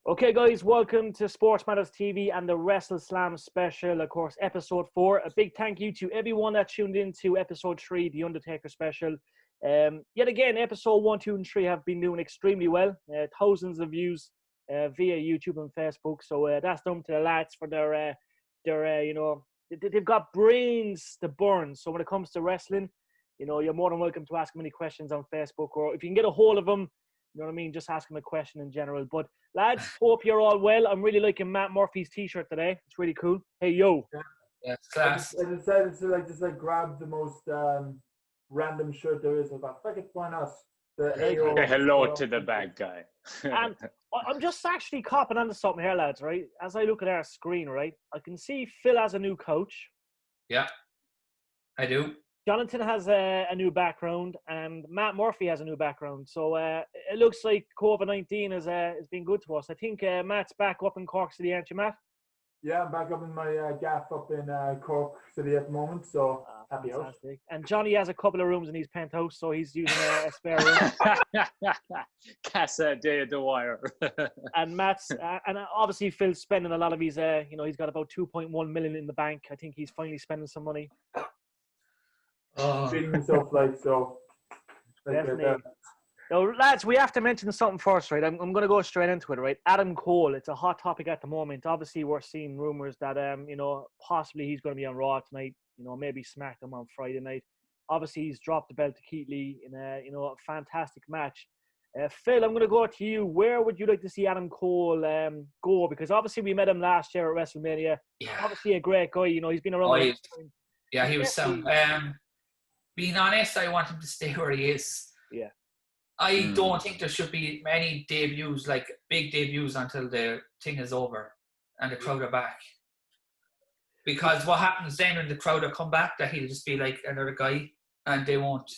Okay, guys, welcome to Sports Matters TV and the WrestleSlam special, of course, episode 4. A big thank you to everyone that tuned in to episode 3, the Undertaker special. Yet again, episode 1, 2, and 3 have been doing extremely well. Thousands of views via YouTube and Facebook. So that's down to the lads for their they've got brains to burn. So when it comes to wrestling, you're more than welcome to ask them any questions on Facebook, or if you can get a hold of them, you know what I mean, just ask them a question in general. But lads, hope you're all well. I'm really liking Matt Murphy's t-shirt today. It's really cool. Hey, yo. Yeah, it's class. I decided to just grab the most random shirt there is. I thought, fuck it, why not? Say hello to the bad guy. And I'm just actually copping onto something here, lads, right? As I look at our screen, right, I can see Phil has a new coach. Yeah, I do. Jonathan has a new background, and Matt Murphy has a new background. So it looks like COVID-19 has been good to us. I think Matt's back up in Cork City, aren't you, Matt? Yeah, I'm back up in my gaff up in Cork City at the moment, so happy out. And Johnny has a couple of rooms in his penthouse, so he's using a spare room. Casa de Dwyer. And Matt's, and obviously Phil's spending a lot of his, he's got about 2.1 million in the bank. I think he's finally spending some money. Treating himself so. Definitely. Now, lads, we have to mention something first, right? I'm going to go straight into it, right? Adam Cole, it's a hot topic at the moment. Obviously, we're seeing rumours that, possibly he's going to be on Raw tonight, maybe SmackDown on Friday night. Obviously, he's dropped the belt to Keith Lee in a fantastic match. Phil, I'm going to go to you. Where would you like to see Adam Cole go? Because obviously, we met him last year at WrestleMania. Yeah. Obviously, a great guy. He's been around. He was sound. Being honest, I want him to stay where he is. Yeah. I don't think there should be many debuts, like big debuts, until the thing is over and the crowd are back. Because what happens then when the crowd are come back, that he'll just be like another guy and they won't.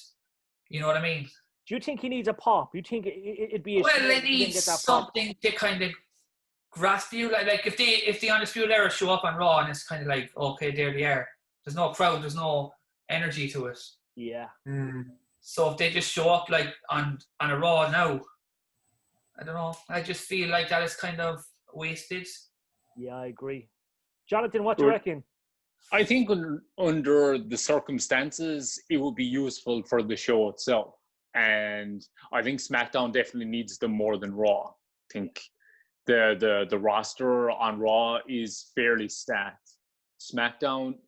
You know what I mean? Do you think he needs a pop? You think it'd be a well, it needs something to kind of grasp you. Like if the Undisputed Era show up on Raw and it's kind of like, okay, there they are. There's no crowd, there's no energy to it. Yeah. So if they just show up like on a Raw now, I don't know. I just feel like that is kind of wasted. Yeah, I agree. Jonathan, what do you reckon? I think under the circumstances, it would be useful for the show itself. And I think SmackDown definitely needs them more than Raw. I think the roster on Raw is fairly stacked. SmackDown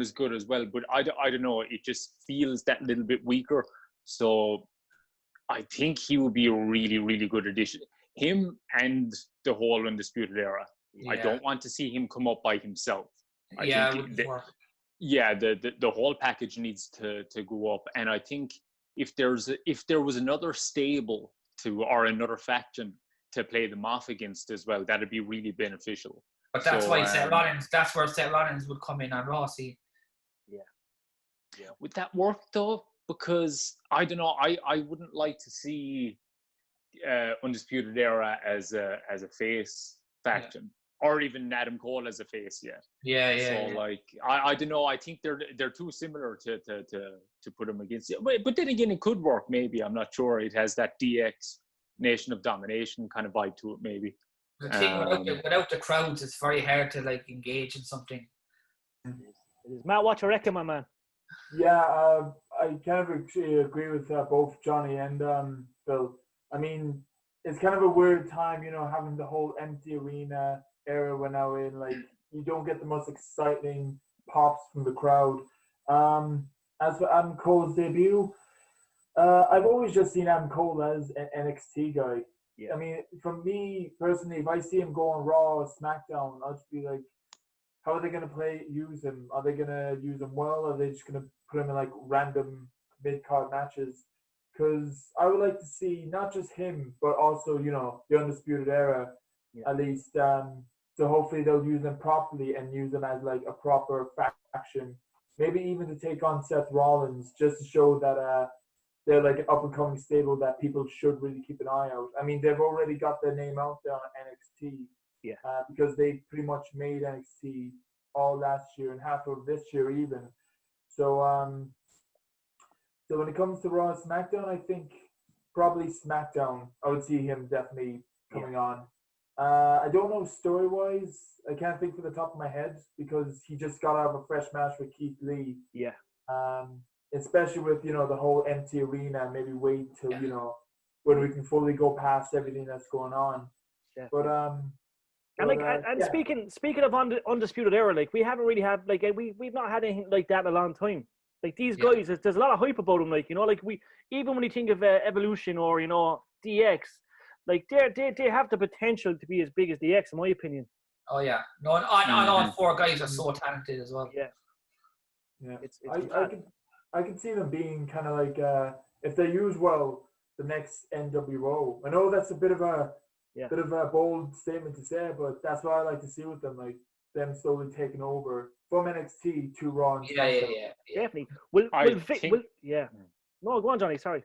is good as well, but I don't know, it just feels that little bit weaker. So I think he would be a really, really good addition. Him and the whole Undisputed Era. Yeah. I don't want to see him come up by himself. I think the whole package needs to go up. And I think if there was another stable or another faction to play them off against as well, that'd be really beneficial. But that's why Seth Rollins. That's where Seth Rollins would come in on Raw. See, yeah. Would that work though? Because I don't know. I wouldn't like to see Undisputed Era as a face faction, or even Adam Cole as a face yet. So like, I don't know. I think they're too similar to put them against it. But then again, it could work. Maybe, I'm not sure. It has that DX Nation of Domination kind of vibe to it. Maybe. The thing without the crowds, it's very hard to like engage in something. It is. Matt, what you reckon, my man? Yeah, I kind of agree with both Johnny and Phil. I mean, it's kind of a weird time, having the whole empty arena era we're now in. Like, you don't get the most exciting pops from the crowd. As for Adam Cole's debut, I've always just seen Adam Cole as an NXT guy. Yeah. I mean, for me personally, if I see him go on Raw or SmackDown, I'll just be like, how are they going to use him? Are they going to use him well? Or are they just going to put him in like random mid-card matches? Because I would like to see not just him, but also, the Undisputed Era, at least. So hopefully they'll use them properly and use them as like a proper faction. Maybe even to take on Seth Rollins, just to show that they're like an up-and-coming stable that people should really keep an eye out. I mean, they've already got their name out there on NXT. Yeah. Because they pretty much made NXT all last year and half of this year even. So when it comes to Raw and SmackDown, I think probably SmackDown. I would see him definitely coming on. I don't know story-wise. I can't think for the top of my head because he just got out of a fresh match with Keith Lee. Yeah. Especially with, the whole empty arena, maybe wait till, when we can fully go past everything that's going on. Yeah. But speaking of Undisputed Era, like we haven't really had we've not had anything like that in a long time. Like these guys, there's a lot of hype about them. Like even when you think of Evolution or DX, like they have the potential to be as big as DX, in my opinion. Oh yeah, no, and all four guys are so talented as well. Yeah, yeah. I can see them being kind of like if they use well the next NWO. I know that's a bit of a bold statement to say, but that's what I like to see with them, like them slowly taking over from NXT to Raw. And yeah. Definitely. No, go on, Johnny. Sorry.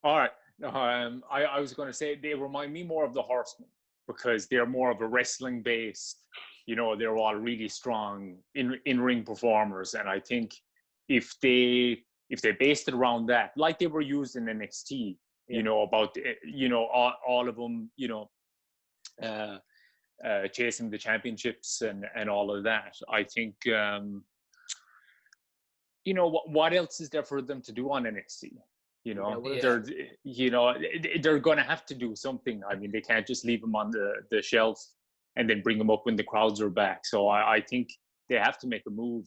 All right. I was going to say they remind me more of the Horsemen because they're more of a wrestling based. They're all really strong in-ring performers, and I think if they based it around that, like they were used in NXT, about all of them, chasing the championships and all of that. I think what else is there for them to do on NXT? They're going to have to do something. I mean, they can't just leave them on the shelf and then bring them up when the crowds are back. So I think they have to make a move,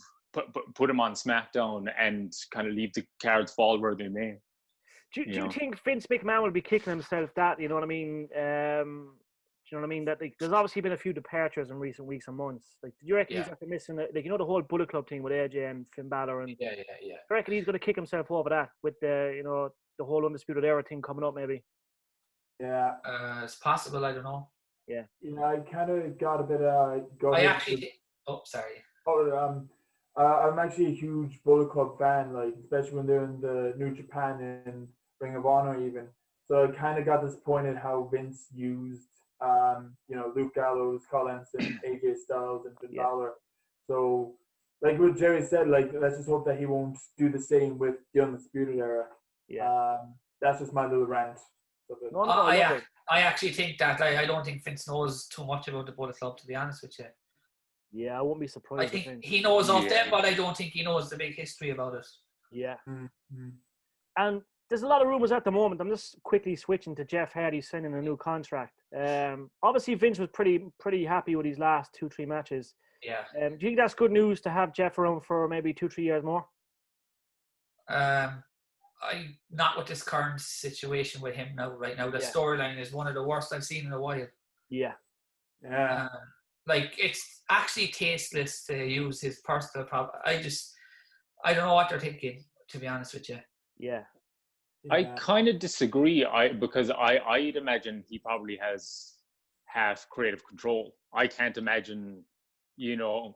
put them on SmackDown and kind of leave the cards fall where they may. Do you think Vince McMahon will be kicking himself that, you know what I mean? Do you know what I mean? That there's obviously been a few departures in recent weeks and months. Like, did you reckon he's after missing the whole Bullet Club thing with AJ and Finn Balor? And yeah. Do you reckon he's going to kick himself over that with the whole Undisputed Era thing coming up, maybe? Yeah. It's possible. I don't know. Yeah. I kind of got a bit. I'm actually a huge Bullet Club fan, like especially when they're in the New Japan and Ring of Honor even. So I kind of got disappointed how Vince used, Luke Gallows, Cole Anderson, AJ Styles, and Finn Balor. So, like what Jerry said, like let's just hope that he won't do the same with the Undisputed Era. Yeah. That's just my little rant. I actually think that I don't think Vince knows too much about the Bullet Club, to be honest with you. Yeah, I won't be surprised. I think he knows of them, but I don't think he knows the big history about it. Yeah. Mm-hmm. And there's a lot of rumors at the moment. I'm just quickly switching to Jeff Hardy signing a new contract. Obviously, Vince was pretty happy with his last 2-3 matches. Yeah. Do you think that's good news to have Jeff around for maybe 2-3 years more? Not with this current situation with him right now. The storyline is one of the worst I've seen in a while. Yeah. Yeah. It's actually tasteless to use his personal problem. I don't know what they're thinking, to be honest with you. Yeah. I kind of disagree. Because I'd imagine he probably has half creative control. I can't imagine, I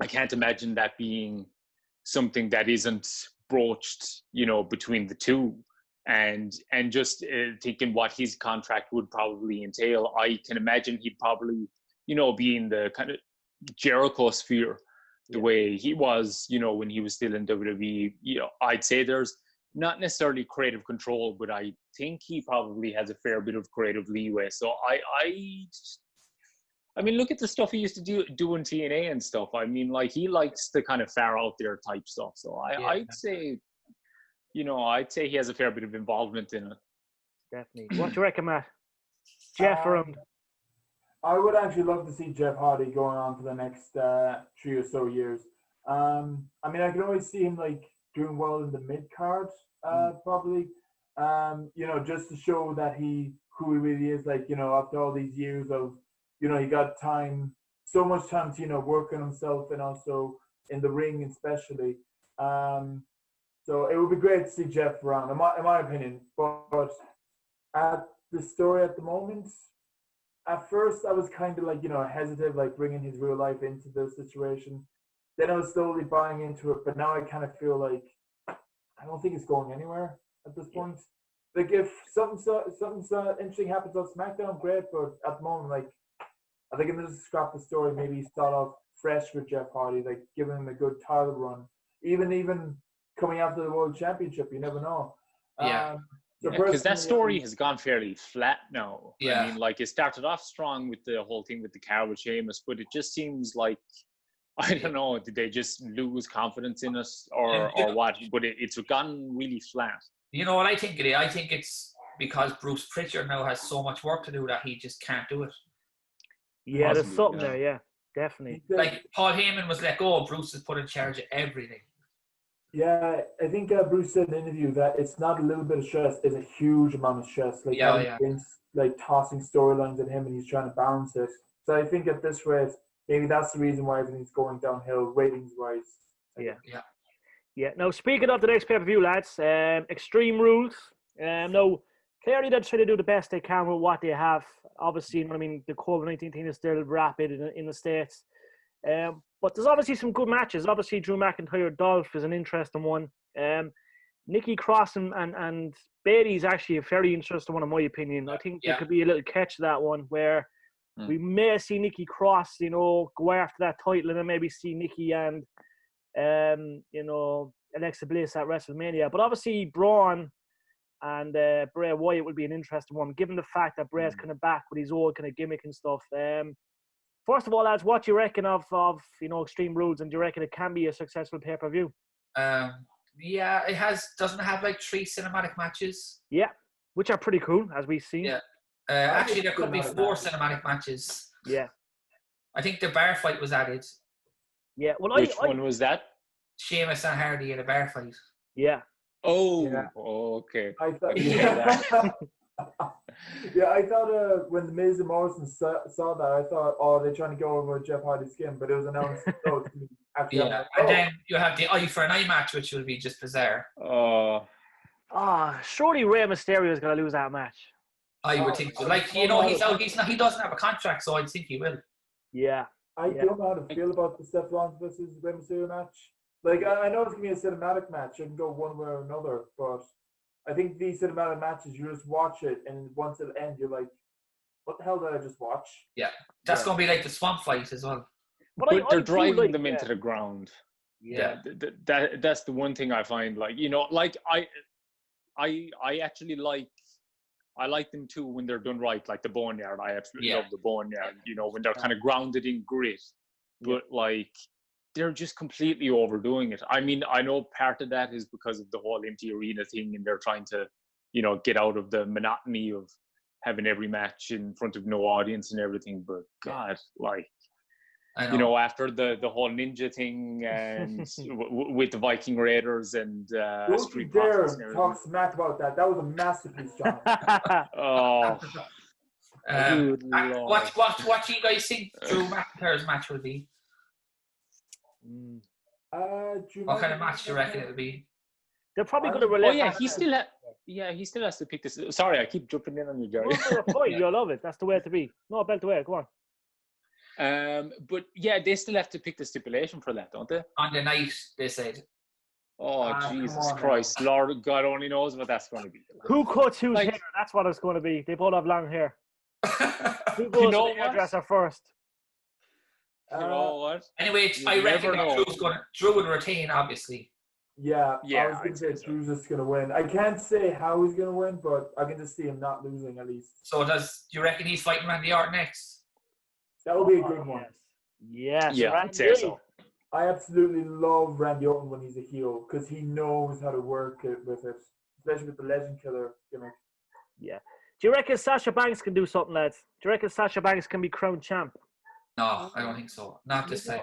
can't imagine that being something that isn't broached, between the two. And just thinking what his contract would probably entail, I can imagine he'd probably, be in the kind of Jericho sphere, the way he was, when he was still in WWE. I'd say there's not necessarily creative control, but I think he probably has a fair bit of creative leeway. So I mean, look at the stuff he used to do in TNA and stuff. I mean, like he likes the kind of far out there type stuff. So I'd say. I'd say he has a fair bit of involvement in it. Definitely. What do you reckon, Matt? Jeff around? I would actually love to see Jeff Hardy going on for the next 3 or so years. I mean, I can always see him like doing well in the mid card, probably. Just to show that who he really is. Like, after all these years of, he got so much time to work on himself and also in the ring, especially. So it would be great to see Jeff around, in my opinion. But at the story at the moment, at first I was kind of like, hesitant, like bringing his real life into the situation. Then I was slowly buying into it, but now I kind of feel like I don't think it's going anywhere at this point. Like if something interesting happens on SmackDown, great. But at the moment, like I think I'm gonna scrap the story. Maybe start off fresh with Jeff Hardy, like giving him a good title run, even coming after the World Championship, you never know. Yeah. So Because that personally, story has gone fairly flat now. Yeah. I mean, like, it started off strong with the whole thing with the car with Sheamus, but it just seems like, I don't know, did they just lose confidence in us or what? But it's gone really flat. You know what I think it is? I think it's because Bruce Pritchard now has so much work to do that he just can't do it. Yeah, there's Possibly, something yeah. there. Yeah, definitely. Like Paul Heyman was let go, Bruce is put in charge of everything. Yeah, I think Bruce said in an interview that it's not a little bit of stress; it's a huge amount of stress. Like Yeah, having yeah. Vince like tossing storylines at him, and he's trying to balance it. So I think at this rate, maybe that's the reason why everything's going downhill ratings wise. Yeah. Now, speaking of the next pay-per-view, lads, Extreme Rules. Now, clearly they're trying to do the best they can with what they have. Obviously, you know what I mean, the COVID-19 thing is still rapid in the States. But there's obviously some good matches. Obviously, Drew McIntyre Dolph is an interesting one. Nikki Cross and Bailey is actually a very interesting one, in my opinion. I think there could be a little catch to that one where we may see Nikki Cross, you know, go after that title, and then maybe see Nikki and you know, Alexa Bliss at WrestleMania. But obviously Braun and Bray Wyatt would be an interesting one, given the fact that Bray's kind of back with his old kind of gimmick and stuff. First of all, lads, what do you reckon of you know, Extreme Rules, and do you reckon it can be a successful pay-per-view? Yeah, it doesn't have like 3 cinematic matches. Yeah, which are pretty cool, as we've seen. Yeah. Actually, there could be 4 cinematic matches. Yeah. I think the bar fight was added. Yeah. Well, Which one was that? Sheamus and Hardy in a bar fight. Yeah. Oh, Yeah. okay. I thought, Yeah. yeah, I thought when the Miz and Morrison saw that, I thought, oh, they're trying to go over Jeff Hardy's skin, but it was announced. So it's actually, Yeah, and then you have the eye for an eye match, which will be just bizarre. Surely Rey Mysterio is going to lose that match. I would think so. Like, you know, he's out. He doesn't have a contract, so I think he will. Yeah. I don't know how to feel about the Seth Rollins versus Rey Mysterio match. Like, I know it's going to be a cinematic match. It can go one way or another, but I think these cinematic matches, you just watch it, and once it ends, you're like, what the hell did I just watch? Yeah. That's going to be like the swamp fight as well. But They're driving them into the ground. Yeah. That's the one thing I find, like, you know, like I actually like them too when they're done right, like the Boneyard. I absolutely love the Boneyard, you know, when they're kind of grounded in grit. But like, they're just completely overdoing it. I mean, I know part of that is because of the whole empty arena thing, and they're trying to, you know, get out of the monotony of having every match in front of no audience and everything. But God, like, you know, after the whole ninja thing and with the Viking Raiders and Street Profits and everything. Talk smack about that. That was a masterpiece, John. Oh, what do you guys think Drew McIntyre's match will be? What kind of match do you reckon it'll be? They're probably going to relate. Oh yeah, he still has to pick this. Sorry, I keep jumping in on you, Jerry. You'll love it. That's the way to be. No, belt away. Go on. But yeah, they still have to pick the stipulation for that, don't they? On the night, they said. Oh, Jesus Christ. Lord God only knows what that's going to be. Who cuts whose hair? That's what it's going to be. They both have long hair. Who goes to the hairdresser first? You know what? Anyway, I reckon Drew will retain, obviously. Yeah, I was going to say Drew's just going to win. I can't say how he's going to win, but I can just see him not losing at least. So do you reckon he's fighting Randy Orton next? That would be a good one. Yes. Yeah, I'd say so. I absolutely love Randy Orton when he's a heel because he knows how to work with it, especially with the Legend Killer gimmick. Yeah. Do you reckon Sasha Banks can do something, lads? Do you reckon Sasha Banks can be crowned champ? No, I don't think so. Not this time.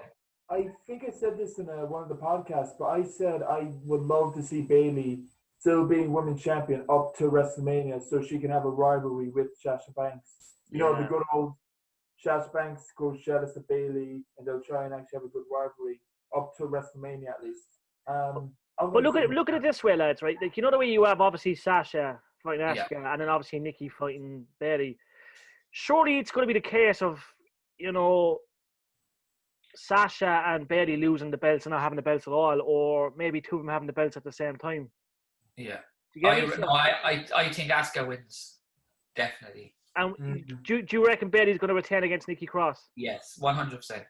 I think I said this in one of the podcasts, but I said I would love to see Bayley still being women's champion up to WrestleMania so she can have a rivalry with Sasha Banks. You know, the good old Sasha Banks goes jealous of Bayley, and they'll try and actually have a good rivalry up to WrestleMania at least. But look at it this way, lads, right? Like, you know the way you have obviously Sasha fighting Asuka and then obviously Nikki fighting Bayley. Surely it's going to be the case of, you know, Sasha and Bayley losing the belts and not having the belts at all, or maybe two of them having the belts at the same time. Yeah. I think Asuka wins. Definitely. And do you reckon Bayley's going to retain against Nikki Cross? Yes, 100%.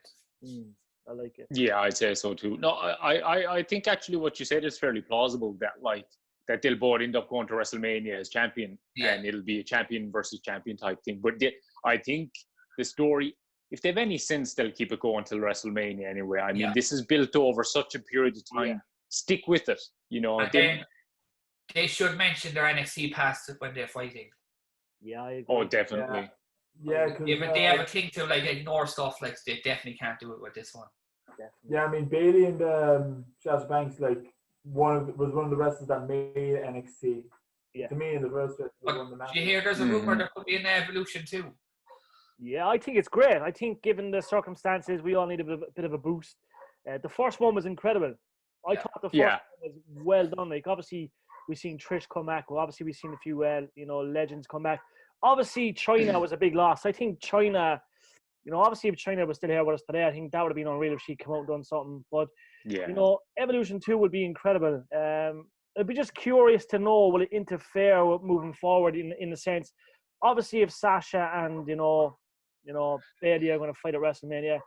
I like it. Yeah, I'd say so too. No, I think actually what you said is fairly plausible, that like that they'll both end up going to WrestleMania as champion, Yeah. and it'll be a champion versus champion type thing. But I think the story, if they've any sense, they'll keep it going till WrestleMania anyway. I mean, this is built over such a period of time. Yeah. Stick with it, you know. And then they should mention their NXT past when they're fighting. Yeah, I agree. Oh, definitely. Yeah, If they have a thing to like ignore stuff, like they definitely can't do it with this one. Definitely. Yeah, I mean Bailey and Sasha Banks was one of the wrestlers that made NXT. Yeah. To me, in the first place, was But one of the matches. do you hear there's a rumor there could be an Evolution too? Yeah, I think it's great. I think given the circumstances, we all need a bit of a boost. The first one was incredible. I thought the first one was well done. Like, obviously, we've seen Trish come back. Well, obviously, we've seen a few, legends come back. Obviously, China was a big loss. I think China, obviously, if China was still here with us today, I think that would have been unreal if she'd come out and done something. But, Evolution 2 would be incredible. I'd be just curious to know, will it interfere with moving forward in the sense, obviously, if Sasha and, Bailey are going to fight at WrestleMania,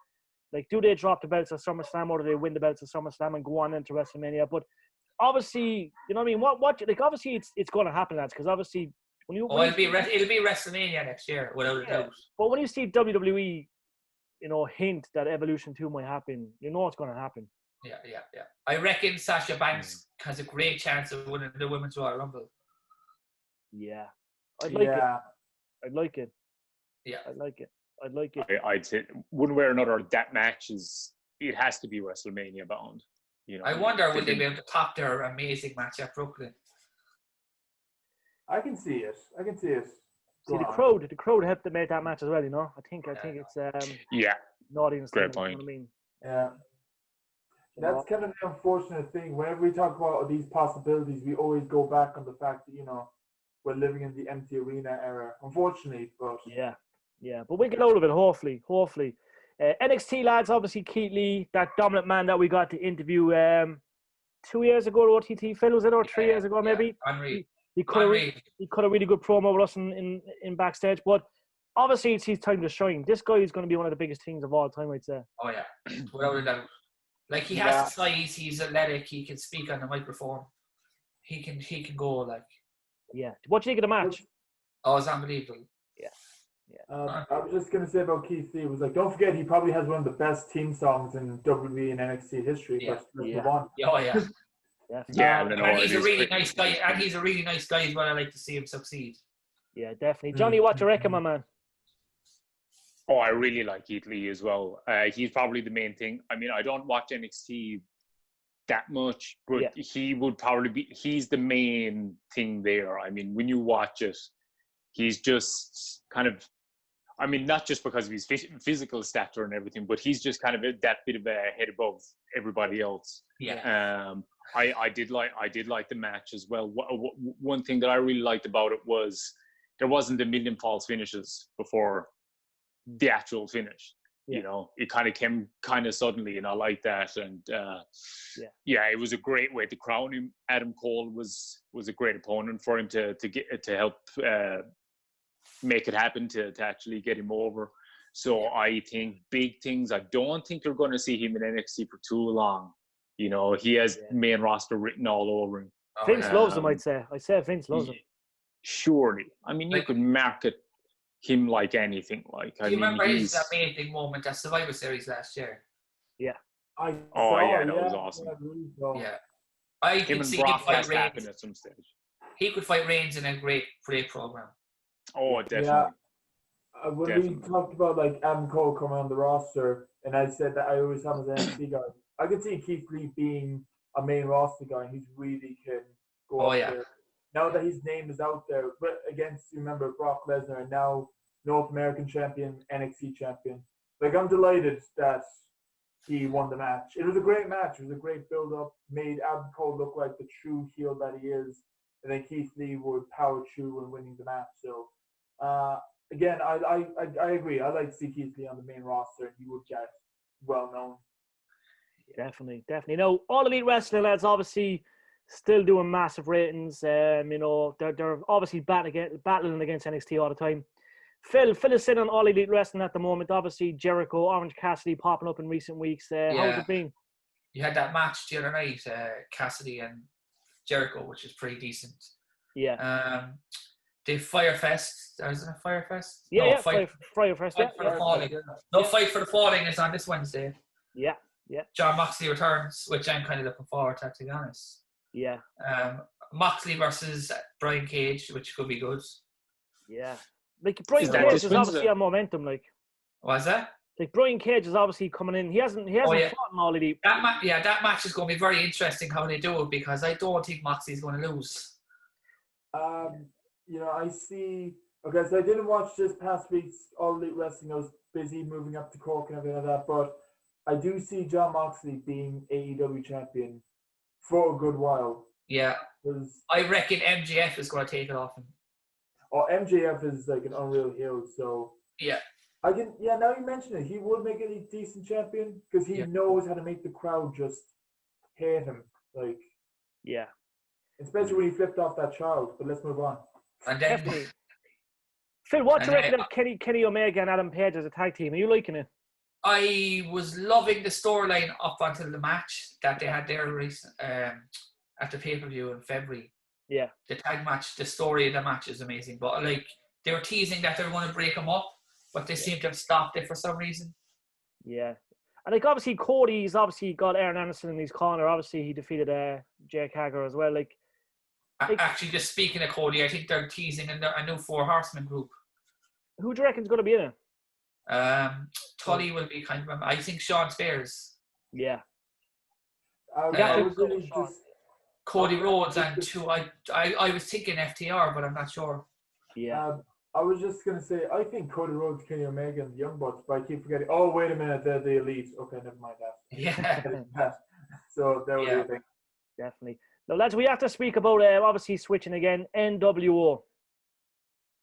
like, do they drop the belts at SummerSlam or do they win the belts at SummerSlam and go on into WrestleMania? But obviously, you know what I mean? What like, obviously, it's going to happen, lads, because obviously, it'll be WrestleMania next year, without a doubt. But when you see WWE, hint that Evolution 2 might happen, it's going to happen. Yeah. I reckon Sasha Banks has a great chance of winning the Women's Royal Rumble. Yeah. I'd like it. Yeah. I'd like it. I'd say one way or another, that match it has to be WrestleMania bound. I wonder would they be able to top their amazing match at Brooklyn. I can see it. See, the crowd helped to make that match as well. I think it's an audience. Great thing, point. You know what I mean? Yeah. That's kind of the unfortunate thing. Whenever we talk about these possibilities, we always go back on the fact that, we're living in the empty arena era. Unfortunately, but... Yeah. But we get out of it, hopefully. NXT lads, obviously, Keith Lee, that dominant man that we got to interview 2 years ago at OTT, Phil, was it, or 3 years ago, maybe? Unreal. He cut a really good promo with us in backstage, but obviously it's his time to shine. This guy is going to be one of the biggest things of all time, I'd say. Oh, yeah. Without a doubt. Like, he has the size, he's athletic, he can speak on the microphone. He can go, like... Yeah. What do you think of the match? Oh, it's unbelievable. Yeah. I was just going to say about Keith Lee, was like, don't forget, he probably has one of the best team songs in WWE and NXT history. Yeah. Let's move on. Oh, yeah. Definitely. He's a really nice guy, and he's a really nice guy as well. I like to see him succeed. Yeah, definitely. Johnny, what do you reckon, my man? Oh, I really like Keith Lee as well. He's probably the main thing. I mean, I don't watch NXT that much, but he would probably he's the main thing there. I mean, when you watch it, he's just kind of, I mean, not just because of his physical stature and everything, but he's just kind of that bit of a head above everybody else. Yeah. I did like the match as well. One thing that I really liked about it was there wasn't a million false finishes before the actual finish. It kind of came kind of suddenly, and I like that. And it was a great way to crown him. Adam Cole was a great opponent for him to help make it happen, to actually get him over. So I think big things. I don't think you're going to see him in NXT for too long. He has main roster written all over him. Vince loves him, I'd say. Vince loves him. Surely. I mean, you could market him like anything. Like, do you remember his amazing moment at Survivor Series last year? Yeah. That was awesome. Yeah. I could see him fight Reigns at some stage. He could fight Reigns in a great program. Oh, definitely. Yeah. When we talked about like Adam Cole coming on the roster, and I said that I always have him as an NXT guy, I could see Keith Lee being a main roster guy who's really can go out there. Now that his name is out there, but against, remember, Brock Lesnar, and now North American champion, NXT champion. Like, I'm delighted that he won the match. It was a great match. It was a great build-up. Made Adam Cole look like the true heel that he is. And then Keith Lee would power through and winning the match. So, again, I agree. I like to see Keith Lee on the main roster. He would get well known. Definitely. No, All Elite Wrestling, lads, obviously still doing massive ratings. They're obviously battling against NXT all the time. Phil is in on All Elite Wrestling at the moment. Obviously, Jericho, Orange Cassidy popping up in recent weeks. How's it been? You had that match the other night, Cassidy and Jericho, which is pretty decent. Yeah. The Firefest, isn't it Firefest? Yeah, no, yeah. Fight Firefest. for the Falling. No, Yeah. Fight for the Falling is on this Wednesday. Yeah, yeah. John Moxley returns, which I'm kind of looking forward to be honest. Yeah. Moxley versus Brian Cage, which could be good. Yeah. Like Brian that Cage this is obviously Wednesday? on momentum. Like What's that? Brian Cage is obviously coming in. He hasn't yeah. fought in all of the. That match is going to be very interesting how they do it because I don't think Moxley's going to lose. You know, I see. Okay, so I didn't watch this past week's All Elite Wrestling. I was busy moving up to Cork and everything like that. But I do see John Moxley being AEW champion for a good while. Yeah. I reckon MJF is going to take it off him. Oh, MJF is like an unreal heel. So yeah. I can. Yeah, now you mention it, he would make a decent champion because he knows how to make the crowd just hate him. Like. Yeah. Especially when he flipped off that child. But let's move on. And then, Phil, what do you reckon of Kenny Omega and Adam Page as a tag team? Are you liking it? I was loving the storyline up until the match that they had there at the pay-per-view in February. Yeah. The tag match, the story of the match is amazing. But like they were teasing that they were going to break them up, but they seem to have stopped it for some reason. Yeah. And like obviously Cody's obviously got Aaron Anderson in his corner. Obviously he defeated Jake Hager as well. Like actually, just speaking of Cody, I think they're teasing a new Four Horsemen group. Who do you reckon is going to be in it? Tully will be kind of. I think Sean Spears. Yeah. Cody Rhodes and two. I was thinking FTR, but I'm not sure. Yeah. I was just gonna say I think Cody Rhodes, Kenny Omega, and the Young Bucks, but I keep forgetting. Oh, wait a minute, they're the Elite. Okay, never mind that. Yeah. So that was the thing. Definitely. Now, lads, we have to speak about obviously switching again. NWO,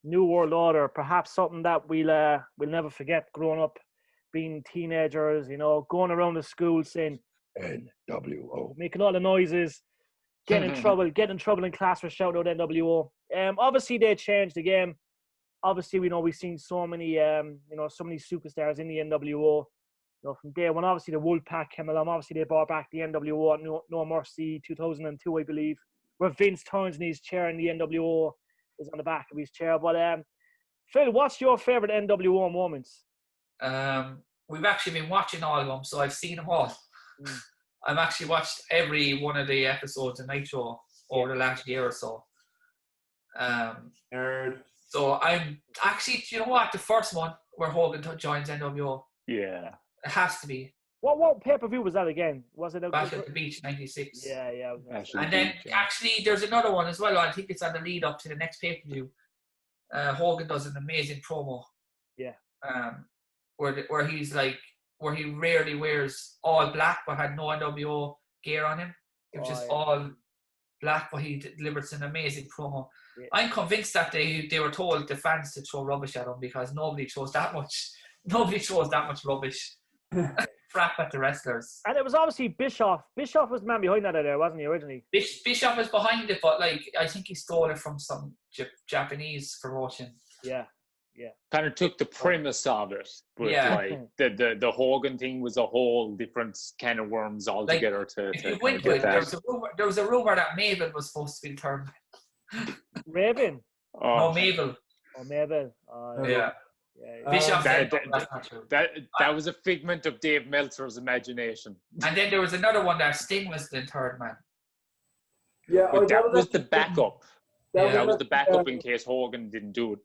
New World Order, perhaps something that we'll never forget. Growing up, being teenagers, you know, going around the school saying NWO, making all the noises, getting in trouble in class for shouting out NWO. Obviously they changed the game. Obviously, we know we've seen so many so many superstars in the NWO. You know, from day one, obviously the Wolfpack came along. Obviously, they brought back the NWO at No Mercy 2002, I believe, where Vince turns in his chair and the NWO is on the back of his chair. But Phil, what's your favorite NWO moments? We've actually been watching all of them, so I've seen them all. I've actually watched every one of the episodes of Nitro over the last year or so. Nerd. So I'm actually, do you know what? The first one where Hogan joins NWO. Yeah. It has to be. What pay-per-view was that again? Was it Bash at the Beach, 96? Yeah. And then actually there's another one as well. I think it's on the lead up to the next pay-per-view. Hogan does an amazing promo. Yeah. Where he rarely wears all black but had no NWO gear on him. It was just all black, but he delivers an amazing promo. Yeah. I'm convinced that they were told the fans to throw rubbish at him because nobody throws that much rubbish. Crap at the wrestlers. And it was obviously Bischoff. Bischoff was the man behind that there, wasn't he, originally? Bischoff was behind it, but like I think he stole it from some Japanese promotion. Yeah. Kind of took the premise of it, but like the Hogan thing was a whole different can of worms altogether. If you went with there was a rumor that Mabel was supposed to be turned. Raven? No, Mabel. Oh, Mabel. Yeah. Bischoff said that's not true. That was a figment of Dave Meltzer's imagination. And then there was another one that Sting was the third man. Yeah, but that was the backup. That was the backup in case Hogan didn't do it.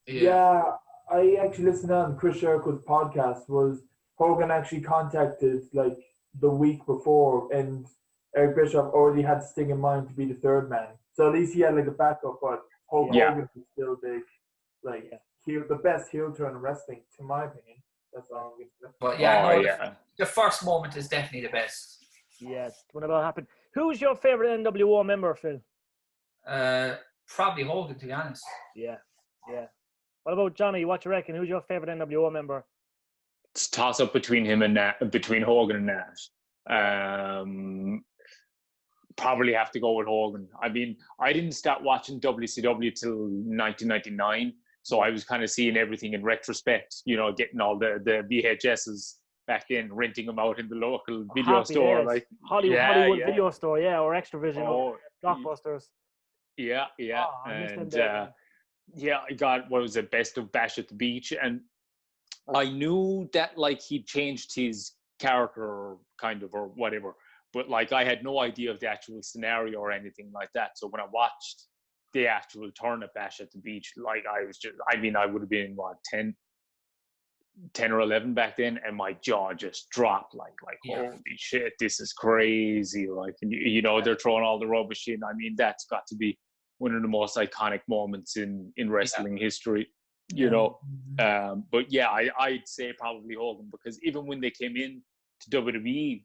Yeah, I actually listened on Chris Jericho's podcast. Was Hogan actually contacted like the week before, and Eric Bischoff already had Sting in mind to be the third man. So at least he had like a backup, but Hogan was still big, the best heel turn in wrestling, to my opinion. That's all I'm going to say. But the first moment is definitely the best. Yes, when it all happened. Who's your favorite NWO member, Phil? Probably Hogan, to be honest. Yeah. What about Johnny? What you reckon? Who's your favorite NWO member? It's a toss up between him and between Hogan and Nash. Probably have to go with Hogan. I mean, I didn't start watching WCW till 1999, so I was kind of seeing everything in retrospect. You know, getting all the VHSs back then, renting them out in the local video store, like Hollywood video store, or Extravision. Blockbusters. Yeah. Oh, I missed them And there, man. yeah, I got, what was it, Best of Bash at the Beach, and I knew that like he'd changed his character kind of or whatever, but like I had no idea of the actual scenario or anything like that. So when I watched the actual turn at Bash at the Beach, like I was just, I mean, I would have been what, 10 or 11 back then, and my jaw just dropped like holy shit, this is crazy. Like, you know, they're throwing all the rubbish in. I mean, that's got to be one of the most iconic moments in wrestling history, you know. But yeah, I'd say probably Hogan, because even when they came in to WWE,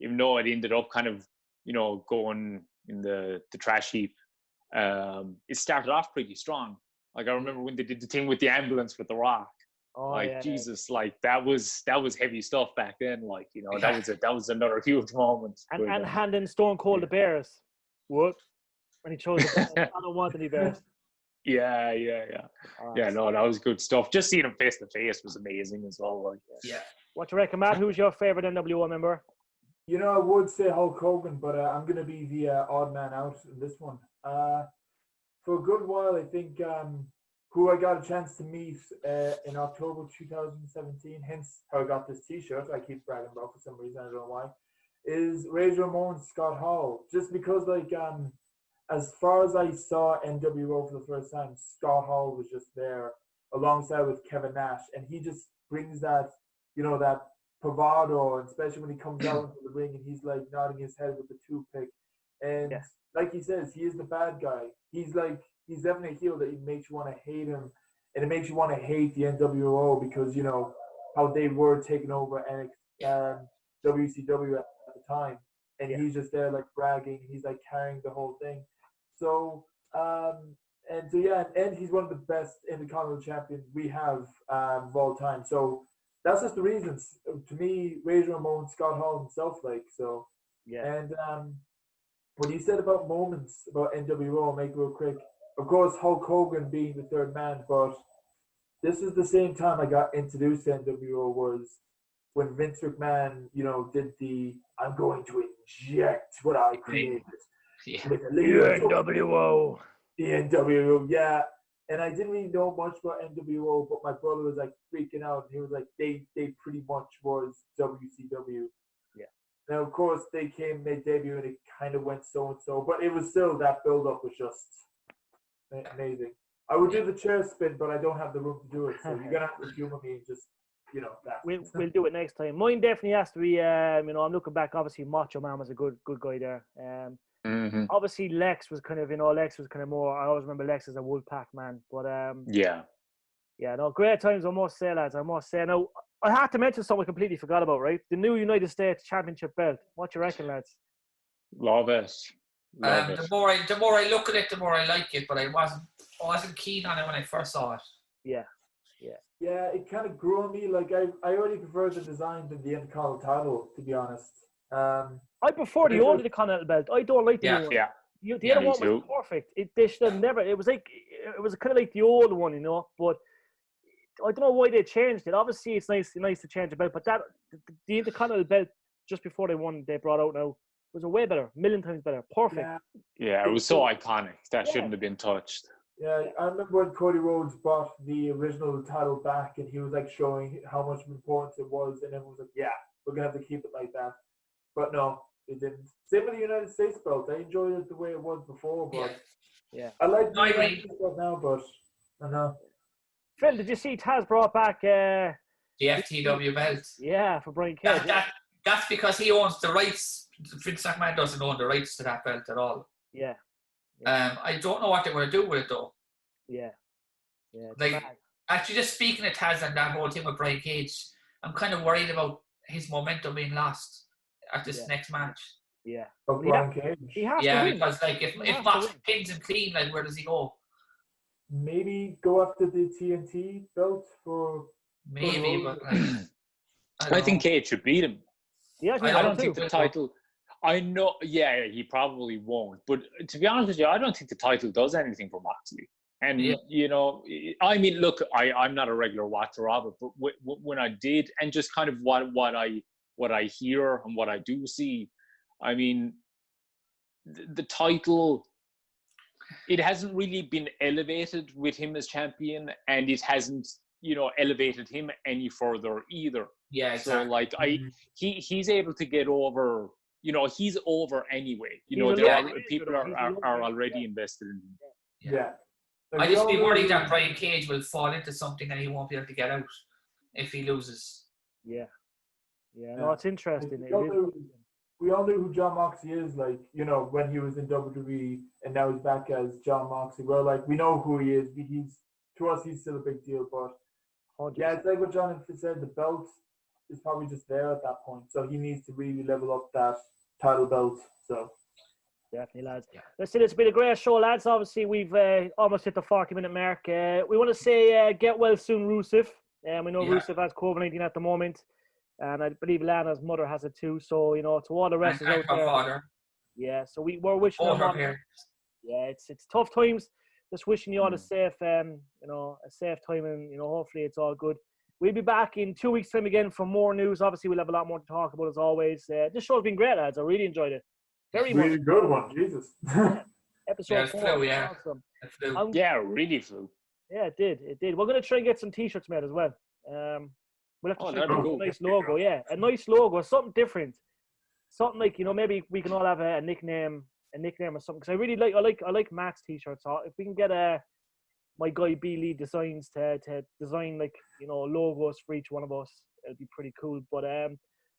even though it ended up kind of, you know, going in the trash heap, it started off pretty strong. Like I remember when they did the thing with the ambulance with The Rock. Oh, like yeah, Jesus, like that was heavy stuff back then. Like, you know, that was another huge moment. And handing Stone Cold the Bears. What? When he chose the Bears. I don't want any Bears. Yeah. No, that was good stuff. Just seeing him face to face was amazing as well. Like, yeah. What do you reckon, Matt? Who's your favorite NWO member? You know, I would say Hulk Hogan, but I'm going to be the odd man out in this one. For a good while, I think who I got a chance to meet in October 2017, hence how I got this T-shirt, I keep bragging about for some reason, I don't know why, is Razor Ramon Scott Hall. Just because, like, as far as I saw NWO for the first time, Scott Hall was just there alongside with Kevin Nash, and he just brings that, you know, that bravado, and especially when he comes out into the ring and he's like nodding his head with the toothpick, and like he says, he is the bad guy. He's definitely a heel that makes you want to hate him, and it makes you want to hate the NWO because, you know, how they were taking over WCW at the time, and he's just there like bragging, he's like carrying the whole thing. So and he's one of the best Intercontinental champions we have of all time. So that's just the reasons. To me, Razor Ramon, Scott Hall himself, like, so. Yeah. And what you said about moments about NWO, I'll make it real quick. Of course, Hulk Hogan being the third man, but this is the same time I got introduced to NWO was when Vince McMahon, you know, did the I'm going to inject what I created. With the NWO. The NWO, yeah. And I didn't really know much about NWO, but my brother was like freaking out. And he was like, they pretty much was WCW. Yeah. Now, of course, they debuted, and it kind of went so and so, but it was still, that build up was just amazing. I would do the chair spin, but I don't have the room to do it. So you're gonna have to humor me and just, you know, that. We'll do it next time. Mine definitely has to be. You know, I'm looking back. Obviously, Macho Man was a good guy there. Obviously, Lex was kind of, you know, Lex was kind of more. I always remember Lex as a Wolfpack man. But yeah, no, great times. I must say, lads. I must say. Now, I had to mention something I completely forgot about. Right, the new United States Championship belt. What you reckon, lads? Love it. The more I look at it, the more I like it. But I wasn't keen on it when I first saw it. Yeah, it kind of grew on me. Like I already prefer the design than the Intercontinental title, to be honest. I prefer the old Intercontinental belt. I don't like the new one. Yeah. The other one was perfect. They should have never. It was kind of like the old one, you know. But I don't know why they changed it. Obviously, it's nice to change the belt. But the Intercontinental belt just before they brought out now was a way better, a million times better, perfect. Yeah, it was so iconic that shouldn't have been touched. Yeah, I remember when Cody Rhodes brought the original title back, and he was like showing how much importance it was, and everyone was like, "Yeah, we're gonna have to keep it like that." But no, it didn't. Same with the United States belt. I enjoyed it the way it was before, but I like the United States belt now. But I know. Phil, did you see Taz brought back the FTW belt? Yeah, for Brian Cage. That's because he owns the rights. Vince McMahon doesn't own the rights to that belt at all. Yeah. I don't know what they're going to do with it though. Yeah. Like, actually, just speaking of Taz and that whole thing with Brian Cage, I'm kind of worried about his momentum being lost at this next match. Yeah. But Brian Cage. He has to win. Because like if Mox pins him clean, like where does he go? Maybe go after the TNT belt for. Maybe, but I think Cage should beat him. Yeah, I don't think the title. I know, he probably won't. But to be honest with you, I don't think the title does anything for Moxley. And, you know, I mean, look, I'm not a regular watcher of it, but when I did, and just kind of what I hear and what I do see, I mean, the title, it hasn't really been elevated with him as champion, and it hasn't, elevated him any further either. Yeah, exactly. So like he's able to get over, he's over anyway. People are already invested in him. Yeah. I just be worried that Brian Cage will fall into something and he won't be able to get out if he loses. Yeah. No, it's interesting. We all knew who John Moxley is, like, when he was in WWE, and now he's back as John Moxley. Well, like, we know who he is. To us, he's still a big deal. But, yeah, it's like what Jonathan said. The belt is probably just there at that point. So he needs to really level up that title belt. So definitely, lads. Yeah. Listen, it's been a great show, lads. Obviously, we've almost hit the 40-minute mark. We want to say get well soon, Rusev. We know Rusev has COVID-19 at the moment. And I believe Lana's mother has it too. So, to all the rest out there. Father. Yeah, so we're wishing them all. Yeah, it's tough times. Just wishing you all a safe time, and, hopefully it's all good. We'll be back in 2 weeks' time again for more news. Obviously, we'll have a lot more to talk about as always. This show's been great, lads. I really enjoyed it. Very really much. Good one, Jesus. Episode 4. Awesome. Really flew. Yeah, it did. We're going to try and get some T-shirts made as well. We'll have to check out a nice logo. Yeah, a nice logo, something different. Something like, maybe we can all have a nickname or something. Because I really like Matt's T-shirts. So if we can get my guy B Lee Designs to design logos for each one of us, it'd be pretty cool. But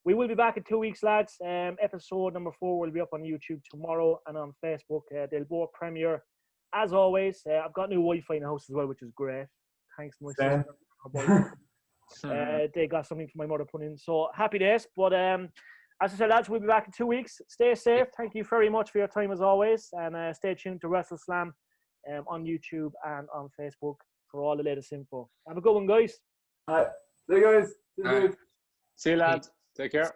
we will be back in 2 weeks, lads. Episode number 4 will be up on YouTube tomorrow and on Facebook. They'll both premiere as always. I've got new Wi-Fi in the house as well, which is great. Thanks to my sister. They got something for my mother put in. So happy days. But as I said, lads, we'll be back in 2 weeks. Stay safe. Thank you very much for your time as always. And stay tuned to WrestleSlam on YouTube and on Facebook for all the latest info. Have a good one, guys. All right. See you guys. See you, lads. Take care.